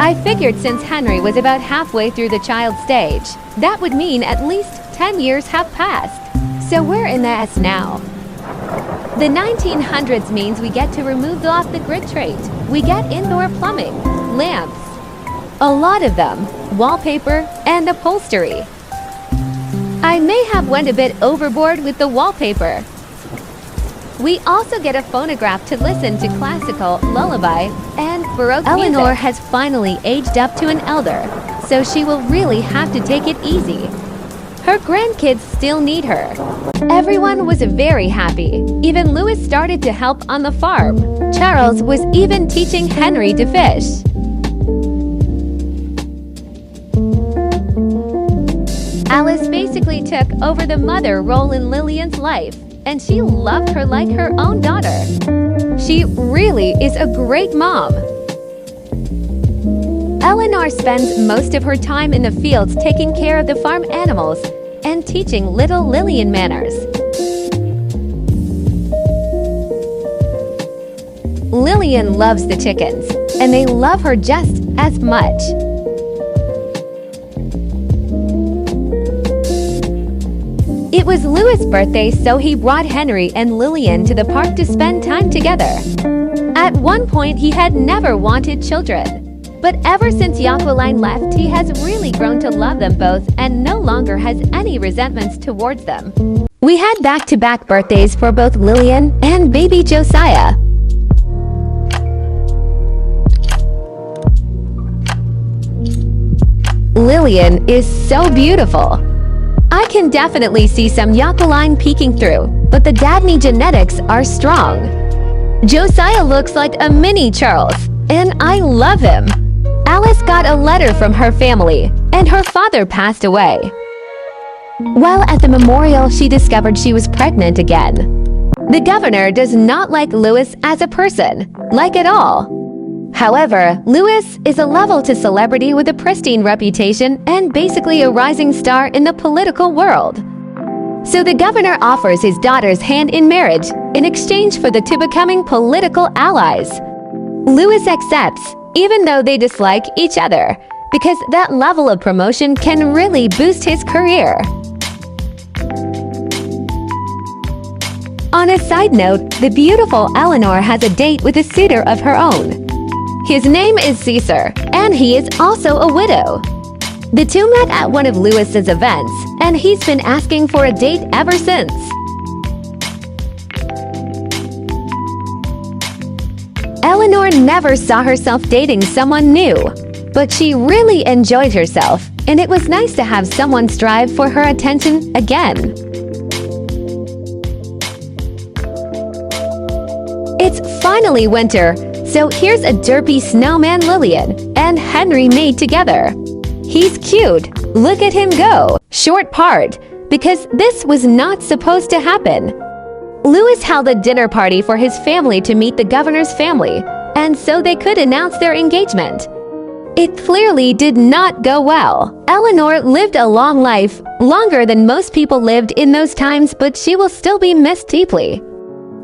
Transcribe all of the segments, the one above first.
I figured since Henry was about halfway through the child stage, that would mean at least 10 years have passed. So we're in the S now. The 1900s means we get to remove the off-the-grid trait. We get indoor plumbing, lamps, a lot of them, wallpaper, and upholstery. I may have went a bit overboard with the wallpaper. We also get a phonograph to listen to classical, lullaby, and Baroque music. Eleanor has finally aged up to an elder, so she will really have to take it easy. Her grandkids still need her. Everyone was very happy. Even Louis started to help on the farm. Charles was even teaching Henry to fish. Alice basically took over the mother role in Lillian's life, and she loved her like her own daughter. She really is a great mom. Eleanor spends most of her time in the fields taking care of the farm animals and teaching little Lillian manners. Lillian loves the chickens, and they love her just as much. It was Louis' birthday, so he brought Henry and Lillian to the park to spend time together. At one point, he had never wanted children. But ever since Jacqueline left, he has really grown to love them both and no longer has any resentments towards them. We had back-to-back birthdays for both Lillian and baby Josiah. Lillian is so beautiful. I can definitely see some Jacqueline peeking through, but the Dabney genetics are strong. Josiah looks like a mini Charles, and I love him. Alice got a letter from her family, and her father passed away. While at the memorial, she discovered she was pregnant again. The governor does not like Louis as a person, like at all. However, Louis is a level-to celebrity with a pristine reputation and basically a rising star in the political world. So the governor offers his daughter's hand in marriage in exchange for the two becoming political allies. Louis accepts, even though they dislike each other, because that level of promotion can really boost his career. On a side note, the beautiful Eleanor has a date with a suitor of her own. His name is Caesar, and he is also a widow. The two met at one of Louis's events, and he's been asking for a date ever since. Eleanor never saw herself dating someone new, but she really enjoyed herself, and it was nice to have someone strive for her attention again. It's finally winter, so here's a derpy snowman Lillian and Henry made together. He's cute. Look at him go. Short part, because this was not supposed to happen. Louis held a dinner party for his family to meet the governor's family, and so they could announce their engagement. It clearly did not go well. Eleanor lived a long life, longer than most people lived in those times, but she will still be missed deeply.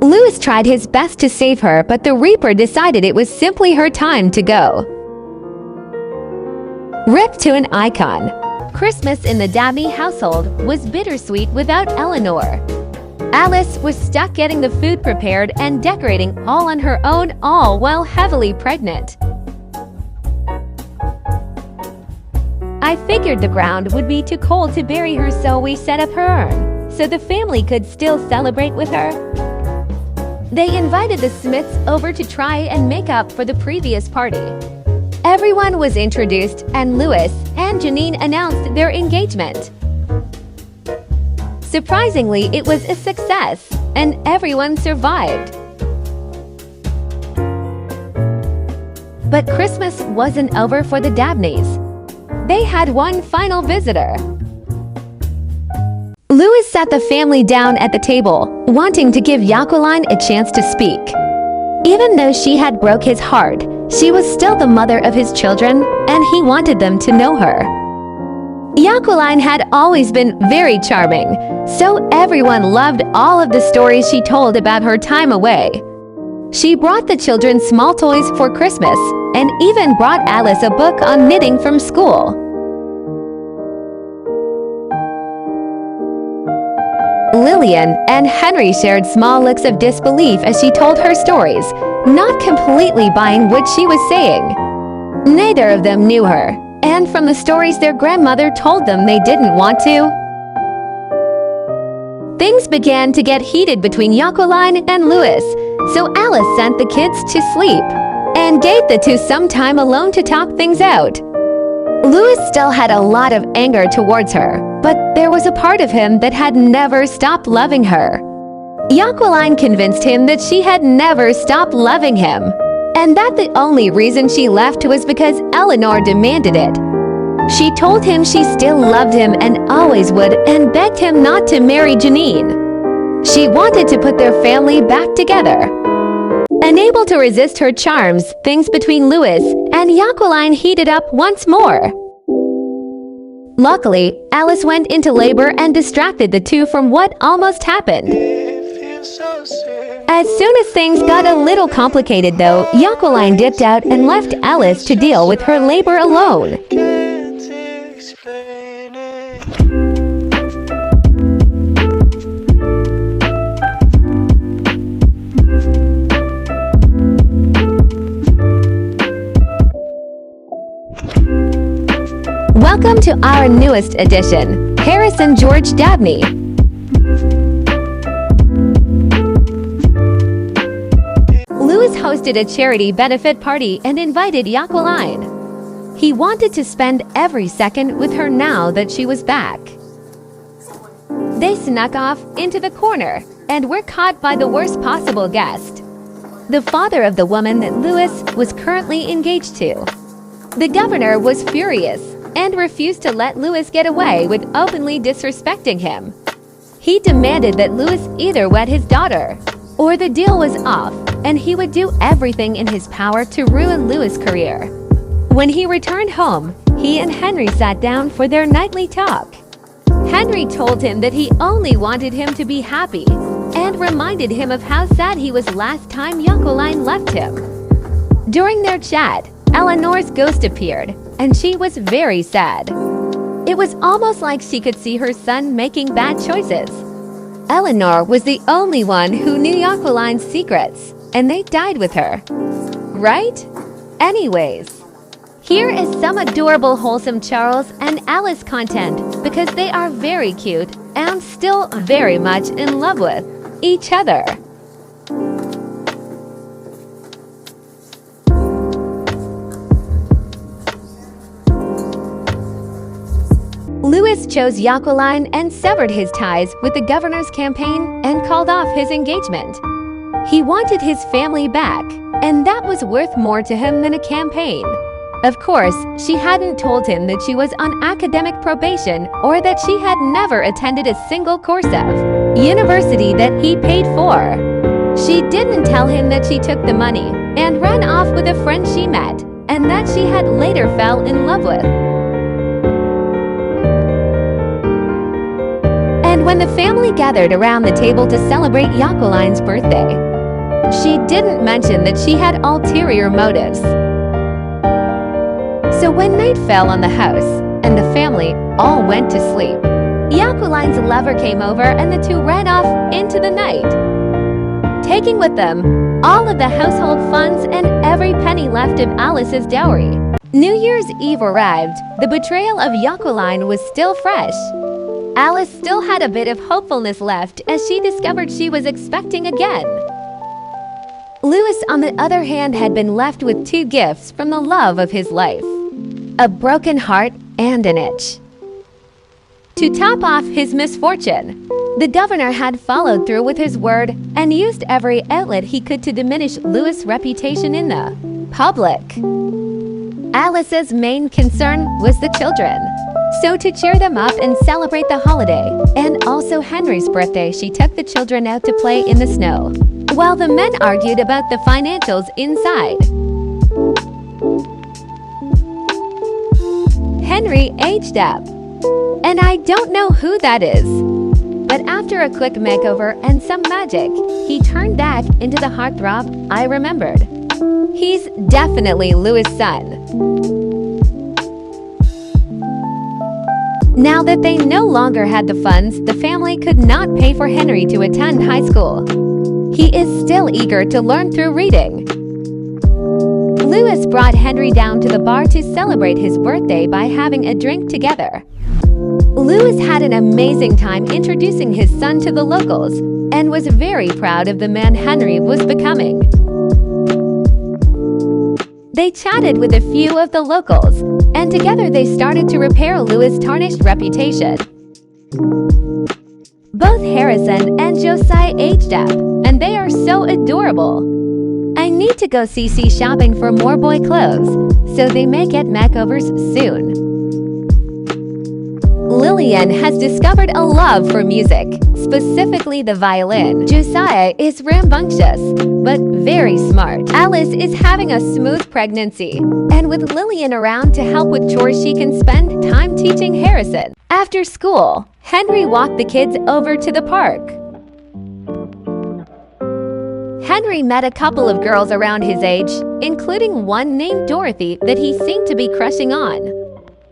Louis tried his best to save her, but the Reaper decided it was simply her time to go. Rip to an icon. Christmas in the Dabney household was bittersweet without Eleanor. Alice was stuck getting the food prepared and decorating all on her own, all while heavily pregnant. I figured the ground would be too cold to bury her, so we set up her urn, so the family could still celebrate with her. They invited the Smiths over to try and make up for the previous party. Everyone was introduced, and Louis and Janine announced their engagement. Surprisingly, it was a success, and everyone survived. But Christmas wasn't over for the Dabneys. They had one final visitor. Louis sat the family down at the table, wanting to give Jacqueline a chance to speak. Even though she had broke his heart, she was still the mother of his children, and he wanted them to know her. Jacqueline had always been very charming, so everyone loved all of the stories she told about her time away. She brought the children small toys for Christmas and even brought Alice a book on knitting from school. Lillian and Henry shared small looks of disbelief as she told her stories, not completely buying what she was saying. Neither of them knew her, and from the stories their grandmother told them they didn't want to. Things began to get heated between Jacqueline and Louis, so Alice sent the kids to sleep and gave the two some time alone to talk things out. Louis still had a lot of anger towards her, but there was a part of him that had never stopped loving her. Jacqueline convinced him that she had never stopped loving him, and that the only reason she left was because Eleanor demanded it. She told him she still loved him and always would, and begged him not to marry Janine. She wanted to put their family back together. Unable to resist her charms, things between Louis and Jacqueline heated up once more. Luckily, Alice went into labor and distracted the two from what almost happened. As soon as things got a little complicated though, Jacqueline dipped out and left Alice to deal with her labor alone. Welcome to our newest edition, Harris and George Dabney. Louis hosted a charity benefit party and invited Jacqueline. He wanted to spend every second with her now that she was back. They snuck off into the corner and were caught by the worst possible guest, the father of the woman that Louis was currently engaged to. The governor was furious and refused to let Louis get away with openly disrespecting him. He demanded that Louis either wed his daughter, or the deal was off, and he would do everything in his power to ruin Louis' career. When he returned home, he and Henry sat down for their nightly talk. Henry told him that he only wanted him to be happy, and reminded him of how sad he was last time Jacqueline left him. During their chat, Eleanor's ghost appeared, and she was very sad. It was almost like she could see her son making bad choices. Eleanor was the only one who knew Jacqueline's secrets, and they died with her. Right? Anyways, here is some adorable wholesome Charles and Alice content because they are very cute and still very much in love with each other. Louis chose Jacqueline and severed his ties with the governor's campaign and called off his engagement. He wanted his family back, and that was worth more to him than a campaign. Of course, she hadn't told him that she was on academic probation or that she had never attended a single course of university that he paid for. She didn't tell him that she took the money and ran off with a friend she met and that she had later fell in love with. And when the family gathered around the table to celebrate Jacqueline's birthday, she didn't mention that she had ulterior motives. So when night fell on the house and the family all went to sleep, Jacqueline's lover came over and the two ran off into the night, taking with them all of the household funds and every penny left of Alice's dowry. New Year's Eve arrived. The betrayal of Jacqueline was still fresh. Alice still had a bit of hopefulness left as she discovered she was expecting again. Louis, on the other hand, had been left with two gifts from the love of his life: a broken heart and an itch. To top off his misfortune, the governor had followed through with his word and used every outlet he could to diminish Louis' reputation in the public. Alice's main concern was the children. So to cheer them up and celebrate the holiday, and also Henry's birthday, she took the children out to play in the snow, while the men argued about the financials inside. Henry aged up, and I don't know who that is, But after a quick makeover and some magic, he turned back into the heartthrob I remembered. He's definitely Louis' son. Now that they no longer had the funds, the family could not pay for Henry to attend high school. He is still eager to learn through reading. Louis brought Henry down to the bar to celebrate his birthday by having a drink together. Louis had an amazing time introducing his son to the locals and was very proud of the man Henry was becoming. They chatted with a few of the locals, and together they started to repair Louis' tarnished reputation. Both Harrison and Josiah aged up, and they are so adorable. I need to go CC shopping for more boy clothes, so they may get makeovers soon. Lillian has discovered a love for music, specifically the violin. Josiah is rambunctious, but very smart. Alice is having a smooth pregnancy, and with Lillian around to help with chores, she can spend time teaching Harrison. After school, Henry walked the kids over to the park. Henry met a couple of girls around his age, including one named Dorothy that he seemed to be crushing on.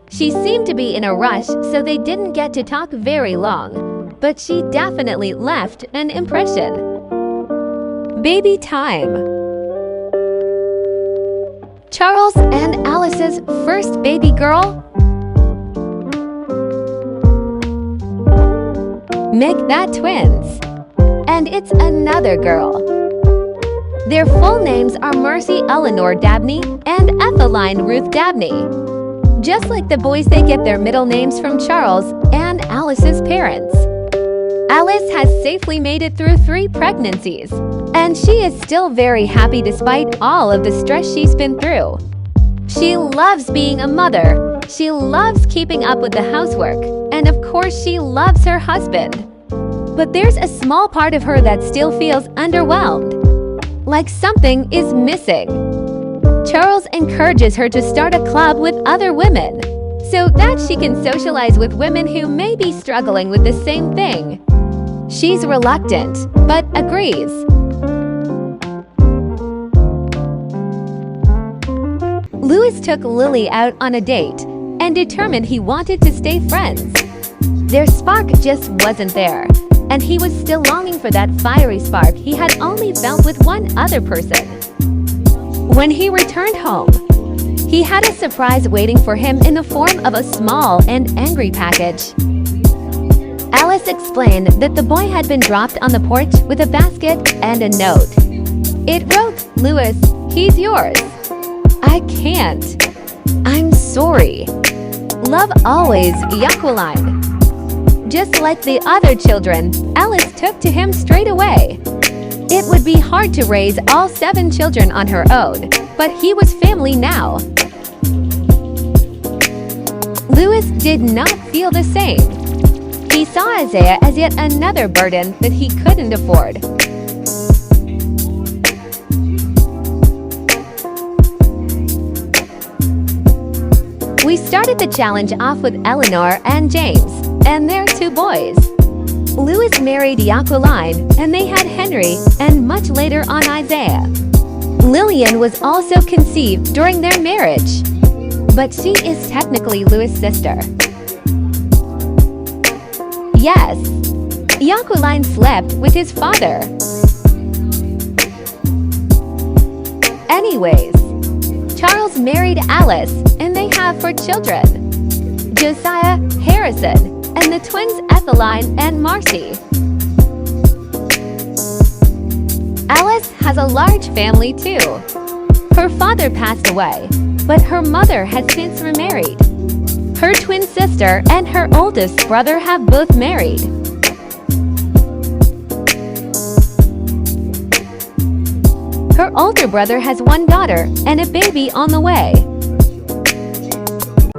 She seemed to be in a rush, so they didn't get to talk very long, but she definitely left an impression. Baby time. Charles and Alice's first baby girl? Make that twins. And it's another girl. Their full names are Mercy Eleanor Dabney and Etheline Ruth Dabney. Just like the boys, they get their middle names from Charles and Alice's parents. Alice has safely made it through 3 pregnancies, and she is still very happy despite all of the stress she's been through. She loves being a mother, she loves keeping up with the housework, and of course she loves her husband. But there's a small part of her that still feels underwhelmed, like something is missing. Charles encourages her to start a club with other women, so that she can socialize with women who may be struggling with the same thing. She's reluctant, but agrees. Louis took Lily out on a date and determined he wanted to stay friends. Their spark just wasn't there, and he was still longing for that fiery spark he had only felt with one other person. When he returned home, he had a surprise waiting for him in the form of a small and angry package. Alice explained that the boy had been dropped on the porch with a basket and a note. It wrote, "Louis, he's yours. I can't. I'm sorry. Love always, Jacqueline." Just like the other children, Alice took to him straight away. It would be hard to raise all 7 children on her own, but he was family now. Louis did not feel the same. He saw Isaiah as yet another burden that he couldn't afford. We started the challenge off with Eleanor and James, and their 2 boys. Louis married Jacqueline, and they had Henry, and much later on Isaiah. Lillian was also conceived during their marriage, but she is technically Louis' sister. Yes, Jacqueline slept with his father. Anyways, Charles married Alice, and they have 4 children: Josiah, Harrison, and the twins Etheline and Marcy. Alice has a large family too. Her father passed away, but her mother has since remarried. Her twin sister and her oldest brother have both married. Her older brother has 1 daughter and a baby on the way.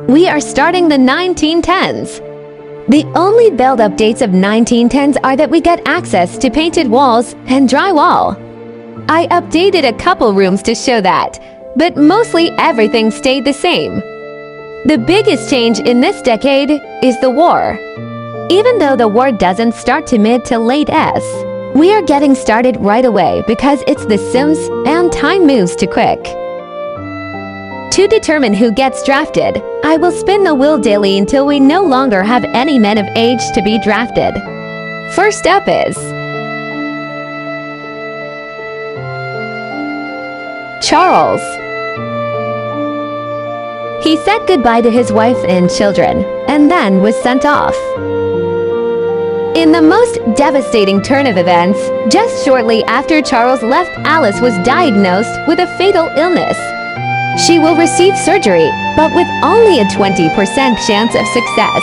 We are starting the 1910s. The only build-up dates of 1910s are that we get access to painted walls and drywall. I updated a couple rooms to show that, but mostly everything stayed the same. The biggest change in this decade is the war. Even though the war doesn't start to mid to late S, we are getting started right away because it's The Sims and time moves too quick. To determine who gets drafted, I will spin the wheel daily until we no longer have any men of age to be drafted. First up is Charles. He said goodbye to his wife and children, and then was sent off. In the most devastating turn of events, just shortly after Charles left, Alice was diagnosed with a fatal illness. She will receive surgery, but with only a 20% chance of success.